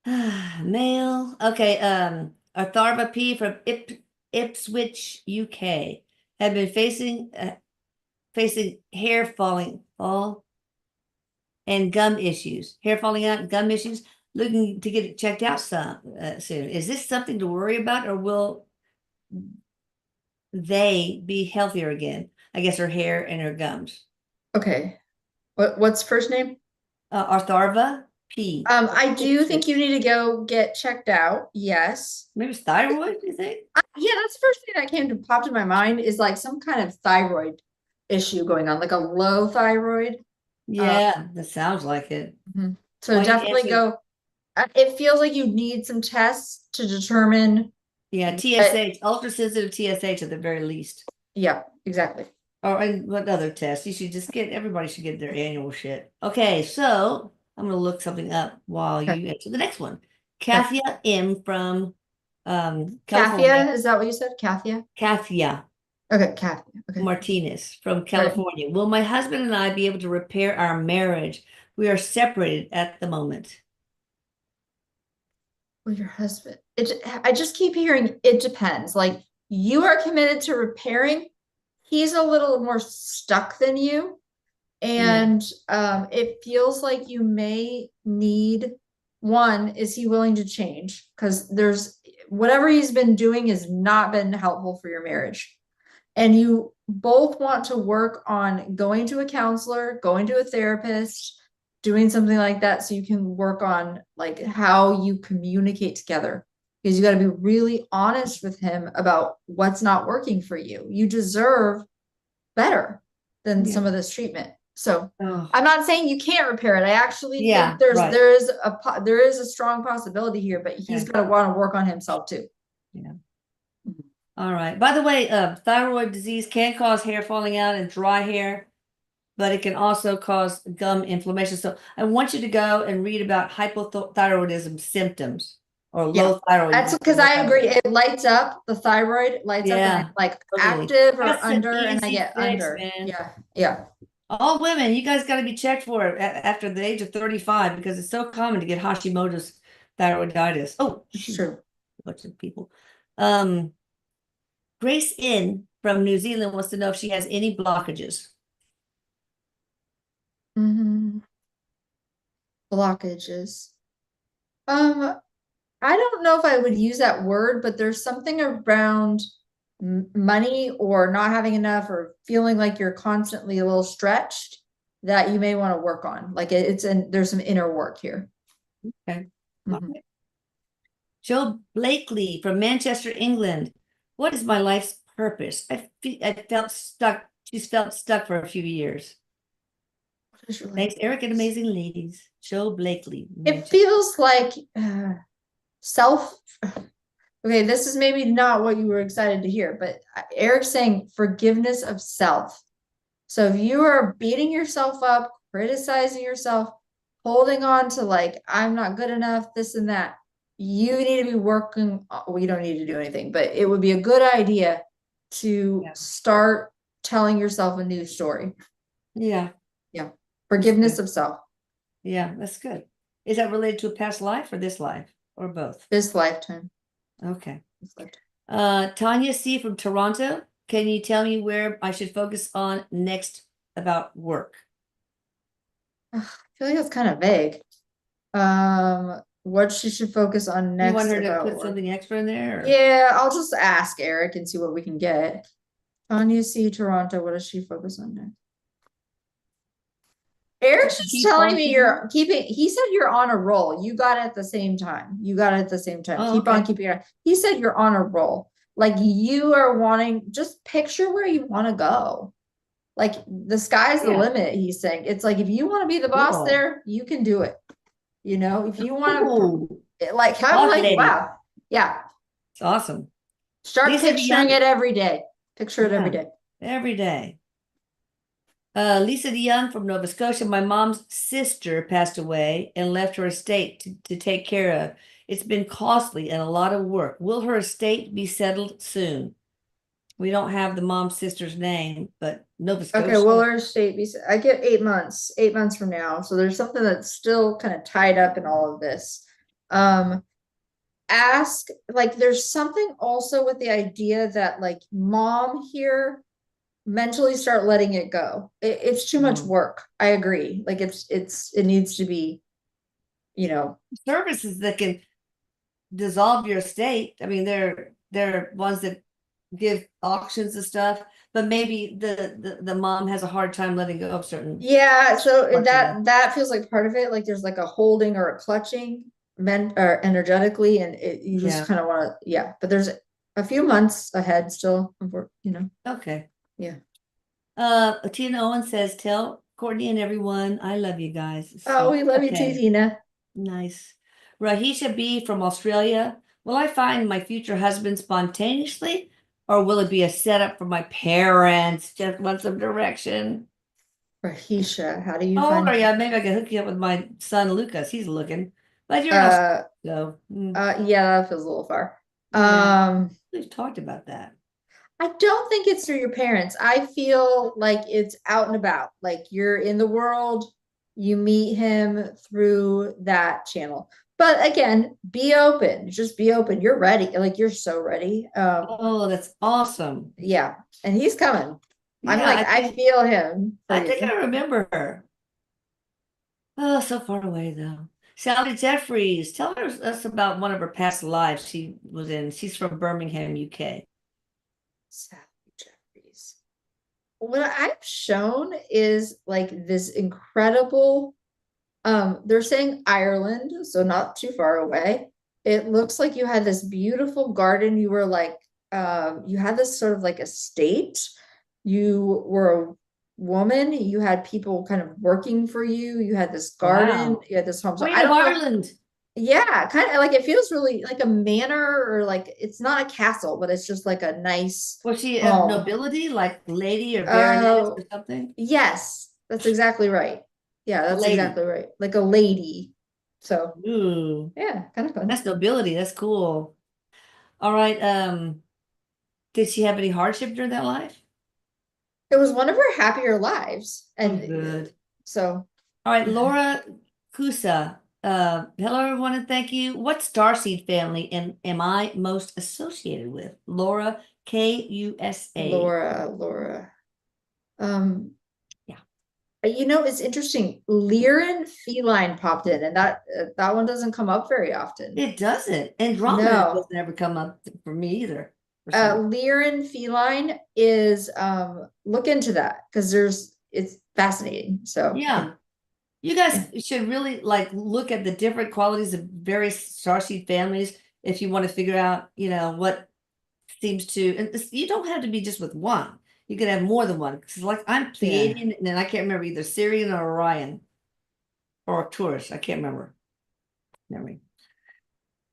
mail. Okay. Artharva P from Ipswich, UK, have been facing fall and gum issues. Hair falling out and gum issues. Looking to get it checked out soon. Is this something to worry about, or will they be healthier again? I guess her hair and her gums. okay. What's first name? Artharva P. I do think you Ipswich. need to go get checked out. Yes. Maybe it's thyroid, you think? Yeah, that's the first thing that popped in my mind is like some kind of thyroid issue going on, like a low thyroid. Um, Yeah, that sounds like it. so Why you definitely answer? go. It feels like you need some tests to determine Yeah, what, TSH, ultra sensitive TSH at the very least. yeah, exactly. Or and what other tests? You should just everybody should get their annual shit. Okay, so I'm gonna look something up while Okay. you answer the next one. Okay. Kathia M from California. Kathia, is that what you said? Kathia? Kathia Okay, Kathia. Okay. Martinez from Right. California. Will my husband and I be able to repair our marriage? We are separated at the moment. Well, your husband. I just keep hearing it depends. Like you are committed to repairing. He's a little more stuck than you. Yeah. And it feels like you may need one, is he willing to change? Because there's whatever he's been doing has not been helpful for your marriage. And you both want to work on going to a counselor, going to a therapist, doing something like that so you can work on like how you communicate together. Because you got to be really honest with him about what's not working for you. You deserve better than Yeah. some of this treatment. So Oh, I'm not saying you can't repair it. I actually yeah, think there right. is a strong possibility here, but he's Okay. got to want to work on himself too. Yeah. All right. By the way, thyroid disease can cause hair falling out and dry hair, but it can also cause gum inflammation. So I want you to go and read about hypothyroidism symptoms or low thyroid. That's because I agree. It lights up the thyroid, lights up and Yeah, it's like totally. active or That's an under, and I easy get fix, under. man. Yeah. All women, you guys got to be checked for it after the age of 35 because it's so common to get Hashimoto's thyroiditis. Oh, shoot. True. A bunch of people. Grace In from New Zealand wants to know if she has any blockages. Blockages. I don't know if I would use that word, but there's something around money or not having enough or feeling like you're constantly a little stretched that you may want to work on. Like there's some inner work here. Okay. Okay. Joe Blakely from Manchester, England. What is my life's purpose? I felt stuck. She's felt stuck for a few years. Thanks, Eric and Amazing Ladies. Joe Blakely. It feels like self. Okay, this is maybe not what you were excited to hear, but Eric's saying forgiveness of self. So if you are beating yourself up, criticizing yourself, holding on to like, I'm not good enough, this and that, you need to be working. Well, you don't need to do anything, but it would be a good idea to start telling yourself a new story. Yeah. Forgiveness of self. Yeah, that's good. Is that related to a past life or this life or both? This lifetime. Okay. This lifetime. Tanya C from Toronto. Can you tell me where I should focus on next about work? I feel like that's kind of vague. What she should focus on next. You want her to put something extra in there? Or? Yeah, I'll just ask Eric and see what we can get. Tanya C, Toronto. What does she focus on next? Eric's just telling me you're keeping. He said you're on a roll. You got it at the same time. Oh, Keep on keeping it. He said you're on a roll. Like you are wanting. Just picture where you want to go. Like the sky's the limit. He's saying it's like if you want to be the boss there, you can do it. You know, if you want to, like, I'm like, wow, yeah, it's awesome. Start picturing it every day. Picture it every day. Every day. Lisa DeYoung from Nova Scotia. My mom's sister passed away and left her estate to take care of. It's been costly and a lot of work. Will her estate be settled soon? We don't have the mom's sister's name, but Nova Scotia. Okay, will her estate be? I get 8 months. 8 months from now. So there's something that's still kind of tied up in all of this. Ask, like, there's something also with the idea that like mom here. Mentally start letting it go. It's too much work. I agree. Like it needs to be, services that can dissolve your estate. I mean, they're ones that give auctions and stuff, but maybe the mom has a hard time letting go of certain. Yeah, so that feels like part of it. Like there's like a holding or a clutching or energetically, and you just kind of want to, but there's a few months ahead still, Okay. Yeah. Tina Owen says, tell Courtney and everyone, I love you guys. So, we love you too, Tina. Nice. Rahisha B from Australia. Will I find my future husband spontaneously, or will it be a setup for my parents? Just want some direction. Rahisha, how do you find? Oh, yeah, maybe I can hook you up with my son Lucas. He's looking, but you're not. So. Yeah, that feels a little far. We've talked about that. I don't think it's through your parents. I feel like it's out and about. Like you're in the world, you meet him through that channel. But again, be open. Just be open. You're ready. Like you're so ready. Oh, that's awesome. Yeah. And he's coming. I'm like, I feel him. I think I remember her. Oh, so far away though. Sally Jeffries, tell us about one of her past lives she was in. She's from Birmingham, UK. Sally Jeffries. What I've shown is like this incredible, they're saying Ireland, so not too far away. It looks like you had this beautiful garden. You were like, you had this sort of like estate. You were a woman. You had people kind of working for you. You had this garden. Wow. You had this home. So I don't know. Ireland. Yeah, kind of like it feels really like a manor, or like it's not a castle, but it's just like a nice. Was she of nobility, like lady or baroness or something? Yes, That's exactly right. Yeah, that's Lady. exactly right. Like a lady. So Ooh, yeah, kind of fun. that's nobility. That's cool. All right. Did she have any hardship during that life? It was one of her happier lives. Oh, And good. so All right, Laura Kusa. Hello everyone and thank you. What starseed family am I most associated with? Laura Kusa. Laura. Um, Yeah, it's interesting. Lyran feline popped in, and that one doesn't come up very often. it doesn't. Andromeda No. doesn't ever come up for me either. For some reason. Lyran feline is look into that because it's fascinating. So Yeah. You guys yeah. should really like look at the different qualities of various starseed families if you want to figure out, what seems to, and you don't have to be just with one. You could have more than one. Because like I'm Yeah. Pleiadian, and then I can't remember either Sirian or Orion or Taurus. I can't remember. Memory.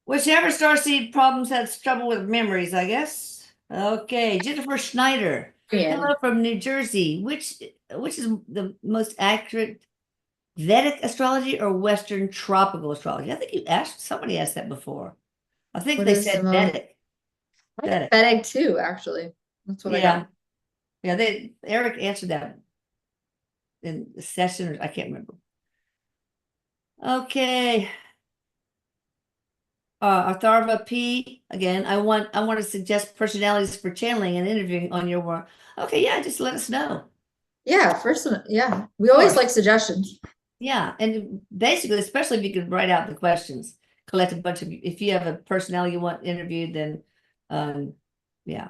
Whichever starseed problems has trouble with memories, I guess. Okay, Jennifer Schneider. And Hello from New Jersey. Which is the most accurate, Vedic astrology or Western tropical astrology? I think somebody asked that before. I think what they is the said most Vedic. I got Vedic. FedEx too, actually. That's what I Yeah. got. Yeah, Eric answered that in the session, or I can't remember. Okay. Atharva P. Again, I want to suggest personalities for channeling and interviewing on your work. Okay, yeah, just let us know. Yeah, first one, yeah. We always like suggestions. Yeah, and basically, especially if you could write out the questions, collect a bunch of, if you have a personnel you want interviewed, then yeah.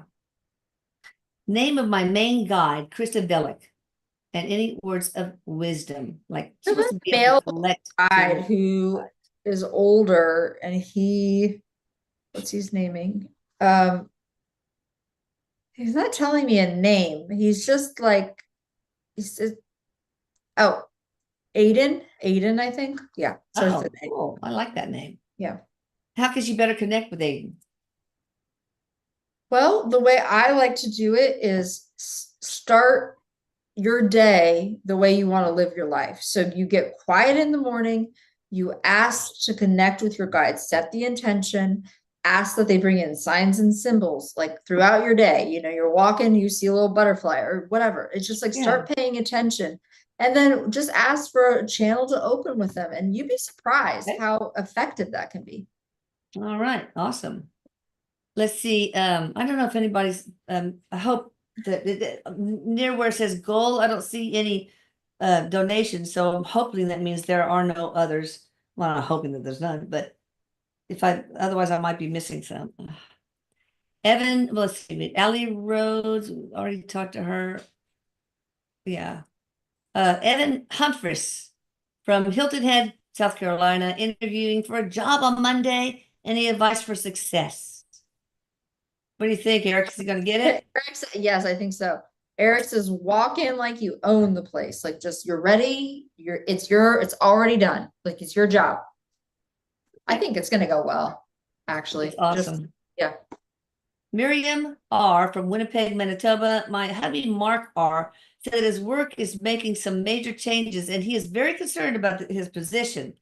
Name of my main guide, Krista Bellick, and any words of wisdom. Like she There's wants a to be able male to collect guide to who is older and what's his naming? He's not telling me a name. He's just like he says, oh, Aiden, I think. Yeah. Starts oh, with A. cool. I like that name. Yeah. How could you better connect with Aiden? Well, the way I like to do it is start your day the way you want to live your life. So you get quiet in the morning, you ask to connect with your guides, set the intention, ask that they bring in signs and symbols like throughout your day. You're walking, you see a little butterfly or whatever. It's just like Yeah. start paying attention and then just ask for a channel to open with them. And you'd be surprised Okay. how effective that can be. All right. Awesome. Let's see. I don't know if anybody's, I hope that near where it says goal, I don't see any donations. So I'm hoping that means there are no others. Well, I'm not hoping that there's none, but otherwise I might be missing some. Evan, well, let's see, Allie Rhodes, we already talked to her. Yeah. Evan Humphreys from Hilton Head, South Carolina, interviewing for a job on Monday. Any advice for success? What do you think, Eric? Is he going to get it? Yes, I think so. Eric says, walk in like you own the place. Like just you're ready. It's already done. Like it's your job. I think it's gonna go well, actually. It's awesome. Yeah. Miriam R. from Winnipeg, Manitoba. My hubby, Mark R., said that his work is making some major changes and he is very concerned about his position.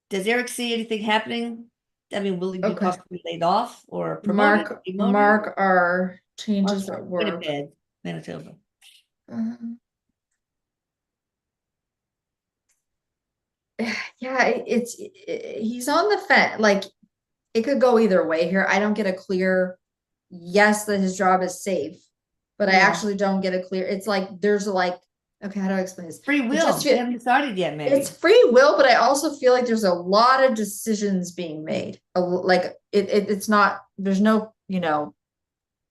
Does Eric see anything happening? I mean, will he be Okay. possibly laid off or promoted? Mark our changes Mark at R., work. Winnipeg, Manitoba. Um, yeah, he's on the fence. Like it could go either way here. I don't get a clear yes that his job is safe, but I Yeah. actually don't get a clear. It's like there's like okay, how do I explain this? Free will. They haven't decided yet, maybe. It's free will, but I also feel like there's a lot of decisions being made. Like it's not. There's no.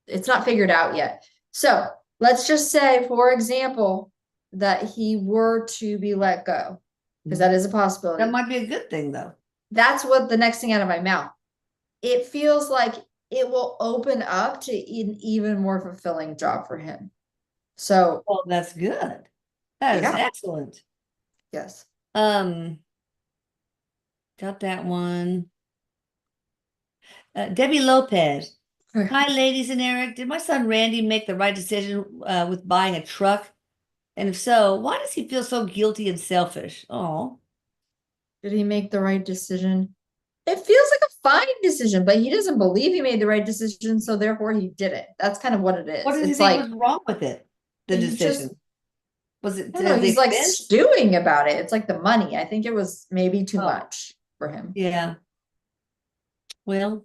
It's not figured out yet. So let's just say, for example, that he were to be let go, because that is a possibility. That might be a good thing, though. That's what the next thing out of my mouth. It feels like it will open up to an even more fulfilling job for him. So, well, that's good. That is excellent. Yes. Got that one. Debbie Lopez. Hi, ladies and Eric. Did my son Randy make the right decision with buying a truck And if so, why does he feel so guilty and selfish? Oh, Did he make the right decision? It feels like a fine decision, but he doesn't believe he made the right decision, so therefore he did it. That's kind of what it is. what does he It's think like was wrong with it? The he just, decision. Was it I don't know, the he's like expense? stewing about it. It's like the money. I think it was maybe too Oh. much for him. Yeah. Well,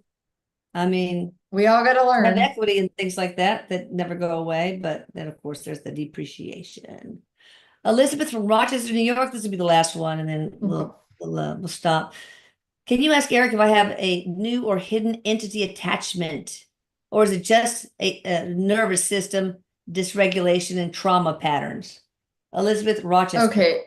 I mean, We all got to have learn. equity and things like that that never go away, but then of course there's the depreciation. Elizabeth from Rochester, New York. This will be the last one, and then we'll stop. Can you ask Eric if I have a new or hidden entity attachment, or is it just a nervous system dysregulation and trauma patterns? Elizabeth, Rochester. Okay,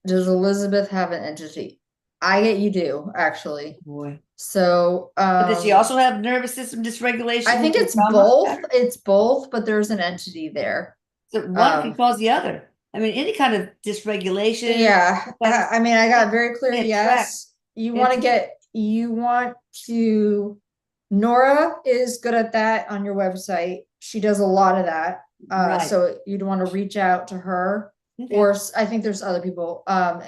does Elizabeth have an entity? I get you do, actually. Boy. So, But does she also have nervous system dysregulation? I think and it's trauma both. patterns? It's both, but there's an entity there. So one can cause the other. I mean, any kind of dysregulation. Yeah, I mean, I got very clear Can't yes. You want to It's- Nora is good at that on your website. She does a lot of that. Right. So you'd want to reach out to her. Okay. Or I think there's other people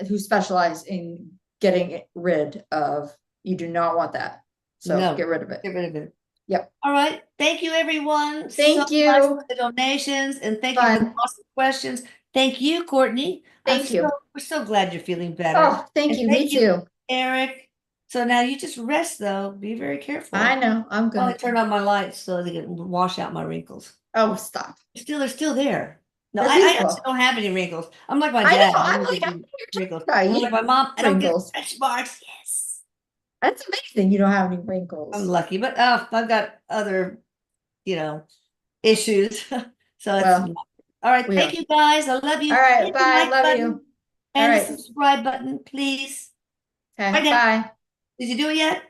who specialize in getting rid of. You do not want that. So No. get rid of it. Get rid of it. Yep. All right. Thank you, everyone. Thank so you. much for the donations, and thank you for the awesome questions. Thank you, Courtney. Thank you. We're so glad you're feeling better. Oh, thank you. Me too. Eric. So now you just rest, though. Be very careful. I know. I'm good. I turn on my lights so they can wash out my wrinkles. Oh, stop. They're still there. No, They're I beautiful. actually don't have any wrinkles. I'm like my I dad. know, I I'm don't like, get I'm wrinkles. right. I'm like my mom. I don't get Wrinkles. stretch marks. Yes. That's amazing. You don't have any wrinkles. I'm lucky, but I've got other, issues. So it's Well, all right. we Thank are. you guys. I love you. All right, Hit the bye. like Love button you. and All the right. subscribe button, please. Okay, Bye now. bye. Did you do it yet?